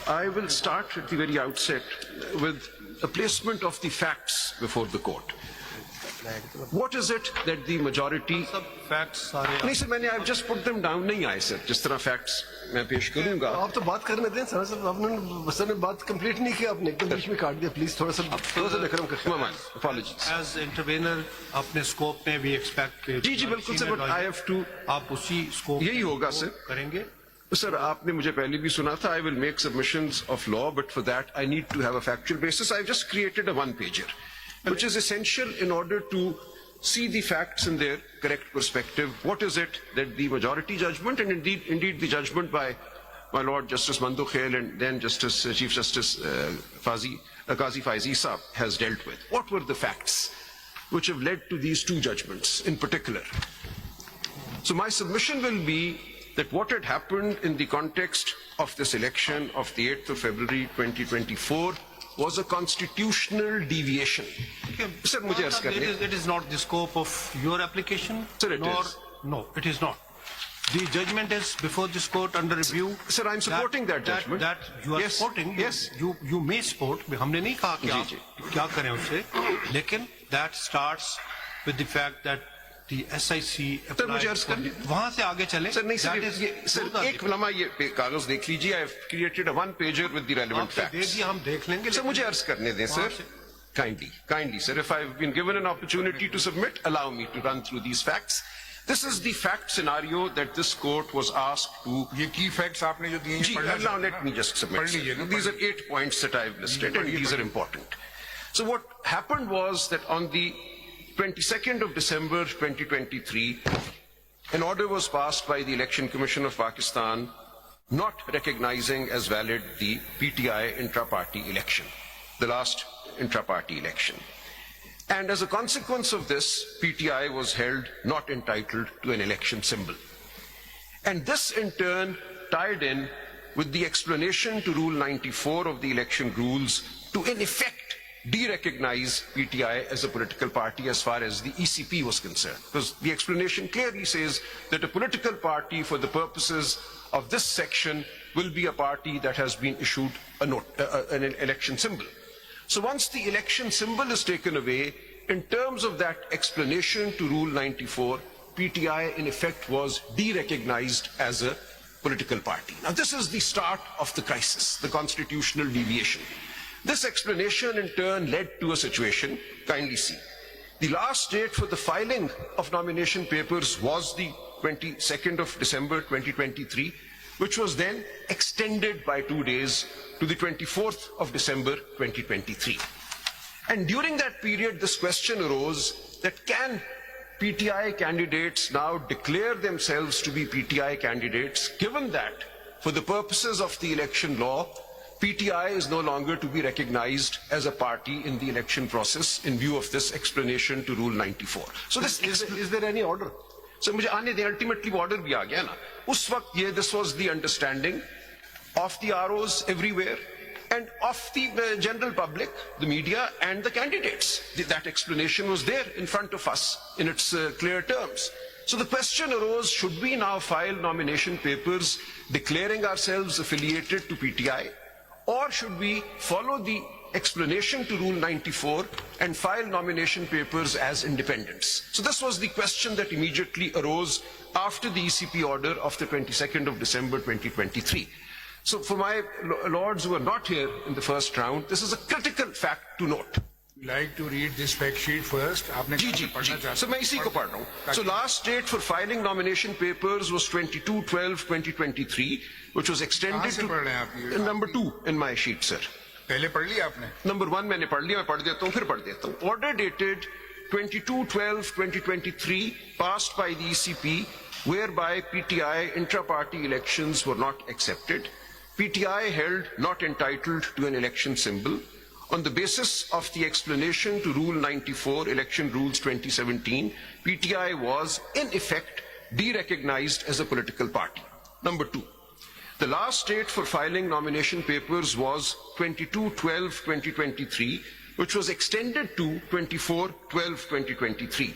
I will start at the very outset with a placement of the facts before the court. What is it that the majority... नहीं sir, मैंने I've just put them down नहीं आए sir, जिस तरह facts मैं पेश करूंगा. आप तो बात करने दें सर, आपने बात कंप्लीट नहीं की, आपने एकदम बीच में काट दिया. प्लीज थोड़ा सा देकरम करें. Apologies. As intervener, अपने scope में we expect. जी बिल्कुल sir, but I have to. आप उसी scope यही होगा सर. करेंगे. Sir, आपने मुझे पहले भी सुना था. I will make submissions of law, but for that I need to have a factual basis. I've just created a one-pager, which is essential in order to see the facts in their correct perspective. What is it that the majority judgment and indeed the judgment by my Lord Justice Mandukh Khail and then Chief Justice Qazi Faizi Saab has dealt with? What were the facts which have led to these two judgments in particular? So my submission will be that what had happened in the context of this election of the 8th of February 2024 was a constitutional deviation. Sir, it is not the scope of your application. Sir, it is. No, it is not. The judgment is before this court under review. Sir, I'm supporting that judgment. That you are supporting. Yes. You may support. हमने नहीं कहा कि आप क्या करें उससे. लेकिन that starts with the fact that the SIC sir मुझे अर्ज करने वहां से आगे चले. सर नहीं सर, एक लम्हा ये कागज देख लीजिए. I have created a one pager with the relevant facts. हम देख लेंगे. सर मुझे अर्ज करने दें sir. Kindly sir, if I've been given an opportunity to submit, allow me to run through these facts. This is the fact scenario that this court was asked to. ये key facts आपने जो दिए हैं. Now let me just submit. These are 8 points that I've listed and these are important. So what happened was that on the 22nd of December 2023, an order was passed by the Election Commission of Pakistan not recognizing as valid the PTI intra-party election, the last intra-party election. And as a consequence of this, PTI was held not entitled to an election symbol. And this in turn tied in with the explanation to Rule 94 of the election rules to in effect de-recognize PTI as a political party as far as the ECP was concerned. Because the explanation clearly says that a political party for the purposes of this section will be a party that has been issued an election symbol. So once the election symbol is taken away, in terms of that explanation to Rule 94, PTI in effect was de-recognized as a political party. Now this is the start of the crisis, the constitutional deviation. This explanation in turn led to a situation, kindly see. The last date for the filing of nomination papers was the 22nd of December 2023, which was then extended by 2 days to the 24th of December 2023. And during that period, this question arose that can PTI candidates now declare themselves to be PTI candidates, given that for the purposes of the election law, PTI is no longer to be recognized as a party in the election process in view of this explanation to Rule 94. So this is there any order? So मुझे आने दें, ultimately order भी आ गया ना. उस वक्त ये this was the understanding of the ROs everywhere and of the general public, the media and the candidates. That explanation was there in front of us in its clear terms. So the question arose, should we now file nomination papers declaring ourselves affiliated to PTI? Or should we follow the explanation to Rule 94 and file nomination papers as independents? So this was the question that immediately arose after the ECP order of the 22nd of December 2023. So for my lords who are not here in the first round, this is a critical fact to note. Like to read this fact sheet first. So मैं इसी को पढ़ रहा हूँ. So last date for filing nomination papers was 22/12/2023, which was extended to number 2 in my sheet, sir. पहले पढ़ लिया आपने? Number 1 मैंने पढ़ लिया, मैं पढ़ देता हूँ, फिर पढ़ देता हूँ. Order dated 22/12/2023 passed by the ECP, whereby PTI intra-party elections were not accepted. PTI held not entitled to an election symbol. On the basis of the explanation to Rule 94, Election Rules 2017, PTI was, in effect, de-recognized as a political party. Number 2, the last date for filing nomination papers was 22/12/2023, which was extended to 24/12/2023.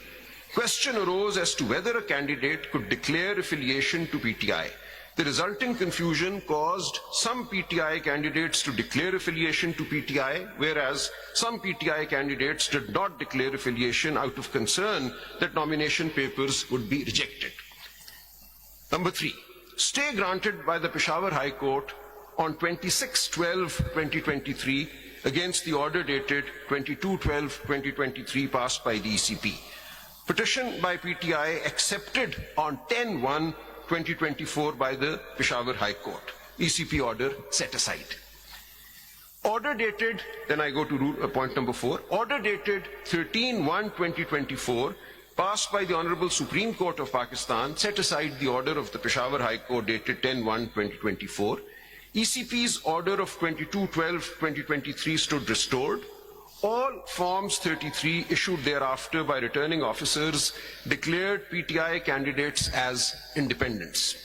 Question arose as to whether a candidate could declare affiliation to PTI, The resulting confusion caused some PTI candidates to declare affiliation to PTI, whereas some PTI candidates did not declare affiliation out of concern that nomination papers would be rejected. Number 3, stay granted by the Peshawar High Court on 26/12/2023 against the order dated 22/12/2023 passed by the ECP. Petition by PTI accepted on 10/1/2024 by the Peshawar High Court. ECP order set aside. Order dated, then I go to point number 4, order dated 13/1/2024 passed by the Honorable Supreme Court of Pakistan set aside the order of the Peshawar High Court dated 10/1/2024. ECP's order of 22/12/2023 stood restored. All Forms 33 issued thereafter by returning officers declared PTI candidates as independents.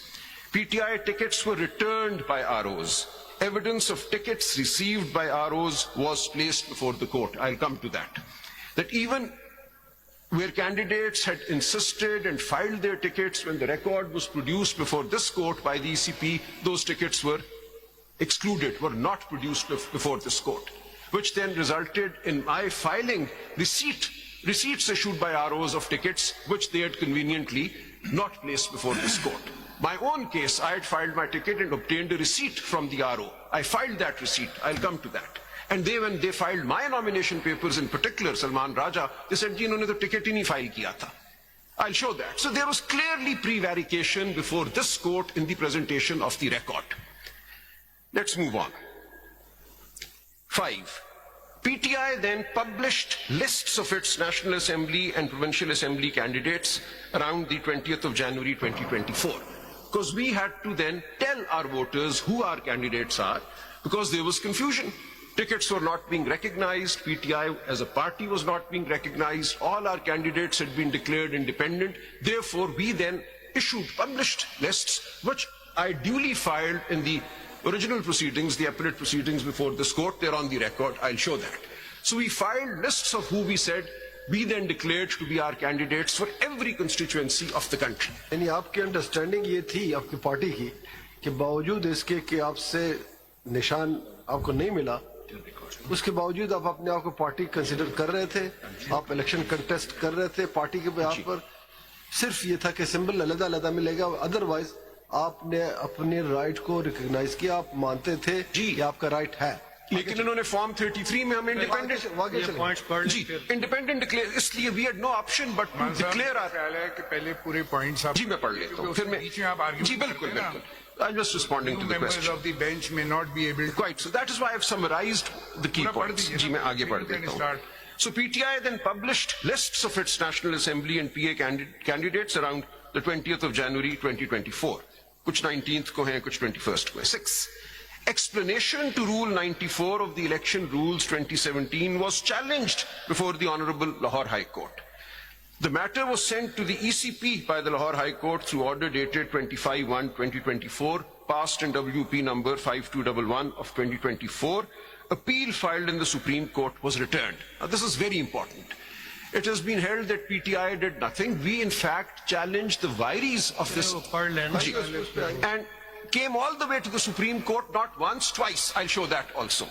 PTI tickets were returned by ROs. Evidence of tickets received by ROs was placed before the court. I'll come to that. That even where candidates had insisted and filed their tickets when the record was produced before this court by the ECP, those tickets were excluded, were not produced before this court, which then resulted in my filing receipts issued by ROs of tickets which they had conveniently not placed before this court. My own case, I had filed my ticket and obtained a receipt from the RO. I filed that receipt. I'll come to that. And when they filed my nomination papers, in particular Salman Raja, they said, "Ji, inhone to ticket hi nahi file kiya tha." I'll show that. So there was clearly prevarication before this court in the presentation of the record. Let's move on. 5. PTI then published lists of its National Assembly and Provincial Assembly candidates around the 20th of January 2024. Because we had to then tell our voters who our candidates are, because there was confusion. Tickets were not being recognized, PTI as a party was not being recognized, all our candidates had been declared independent. Therefore, we then published lists, which I duly filed in the original proceedings, the appellate proceedings before this court. They're on the record, I'll show that. So we filed lists of who we said we then declared to be our candidates for every constituency of the country. यानी आपकी understanding ये थी आपकी party की कि बावजूद इसके कि आपसे निशान आपको नहीं मिला, उसके बावजूद आप अपने आप को पार्टी कंसिडर कर रहे थे, आप इलेक्शन कंटेस्ट कर रहे थे, पार्टी के आप पर सिर्फ ये था कि सिंबल अलग-अलग मिलेगा, अदरवाइज आपने अपने राइट को रिकॉग्नाइज किया, आप मानते थे कि आपका राइट है. लेकिन इन्होंने फॉर्म 33 में हमें इंडिपेंडेंट जी इंडिपेंडेंट डिक्लेयर, इसलिए we had no option but to declare our. ख्याल है कि पहले पूरे पॉइंट्स आप जी मैं पढ़ लेता हूँ, फिर मैं बीच में आप आर्ग्यू जी बिल्कुल बिल्कुल. I'm just responding to the members question. of the bench may not be able to. Quite. So that is why I've summarized the key पूरा पढ़ points. दीजिए जी ना. मैं आगे पढ़ You can देता हूँ. start. So PTI then published lists of its National Assembly and PA candidates around the 20th of January 2024. कुछ 19th को हैं, कुछ 21st को हैं. 6. Explanation to Rule 94 of the Election Rules 2017 was challenged before the Honorable Lahore High Court. The matter was sent to the ECP by the Lahore High Court through order dated 25/1/2024, passed in WP number 5211 of 2024. Appeal filed in the Supreme Court was returned. Now this is very important. It has been held that PTI did nothing. We in fact challenged the vires of this and came all the way to the Supreme Court, not once, twice. I'll show that also.